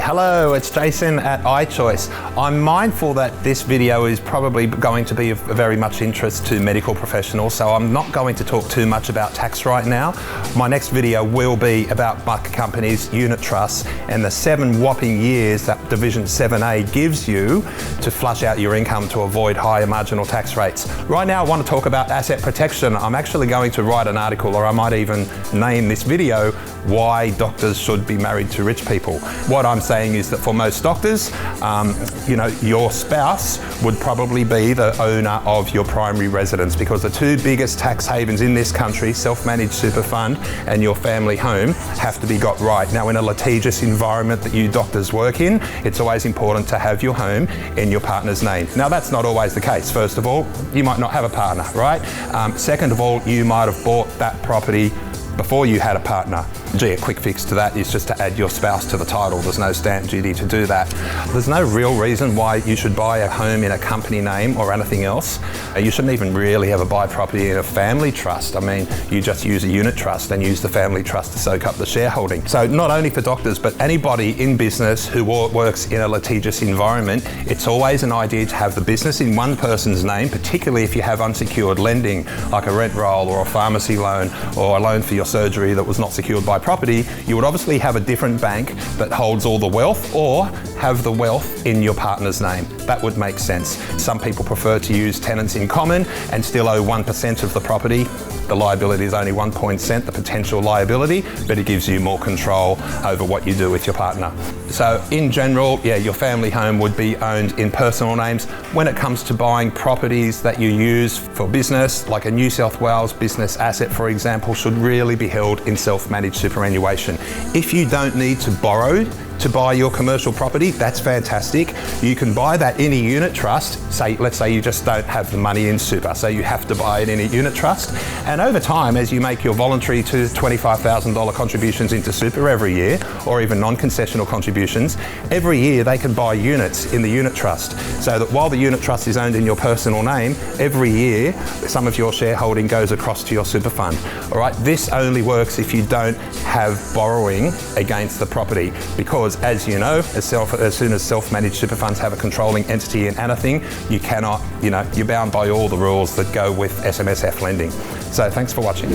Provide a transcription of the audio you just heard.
Hello, it's Jason at iChoice. I'm mindful that this video is probably going to be of very much interest to medical professionals, so I'm not going to talk too much about tax right now. My next video will be about my company's unit trusts and the 7 whopping years that Division 7A gives you to flush out your income to avoid higher marginal tax rates. Right now I want to talk about asset protection. I'm actually going to write an article, or I might even name this video, Why Doctors Should Be Married to Rich People. What I'm saying is that for most doctors, your spouse would probably be the owner of your primary residence, because the 2 biggest tax havens in this country, self-managed super fund and your family home, have to be got right. Now, in a litigious environment that you doctors work in, it's always important to have your home in your partner's name. Now, that's not always the case. First of all, you might not have a partner, right? Second of all, you might have bought that property before you had a partner. Gee, a quick fix to that is just to add your spouse to the title. There's no stamp duty to do that. There's no real reason why you should buy a home in a company name or anything else. You shouldn't even really ever buy property in a family trust. I mean, you just use a unit trust and use the family trust to soak up the shareholding. So not only for doctors, but anybody in business who works in a litigious environment, it's always an idea to have the business in one person's name, particularly if you have unsecured lending, like a rent roll or a pharmacy loan or a loan for your surgery that was not secured by property. You would obviously have a different bank that holds all the wealth, or have the wealth in your partner's name. That would make sense. Some people prefer to use tenants in common and still owe 1% of the property. The liability is only 1%, the potential liability, but it gives you more control over what you do with your partner. So in general, yeah, your family home would be owned in personal names. When it comes to buying properties that you use for business, like a New South Wales business asset, for example, should really be held in self-managed superannuation. If you don't need to borrow to buy your commercial property, that's fantastic. You can buy that in a unit trust. Let's say you just don't have the money in super, so you have to buy it in a unit trust. And over time, as you make your voluntary to $25,000 contributions into super every year, or even non-concessional contributions, every year they can buy units in the unit trust. So that while the unit trust is owned in your personal name, every year some of your shareholding goes across to your super fund. All right, this only works if you don't have borrowing against the property, because as you know, as soon as self-managed super funds have a controlling entity in anything, you cannot, you're bound by all the rules that go with SMSF lending. So thanks for watching.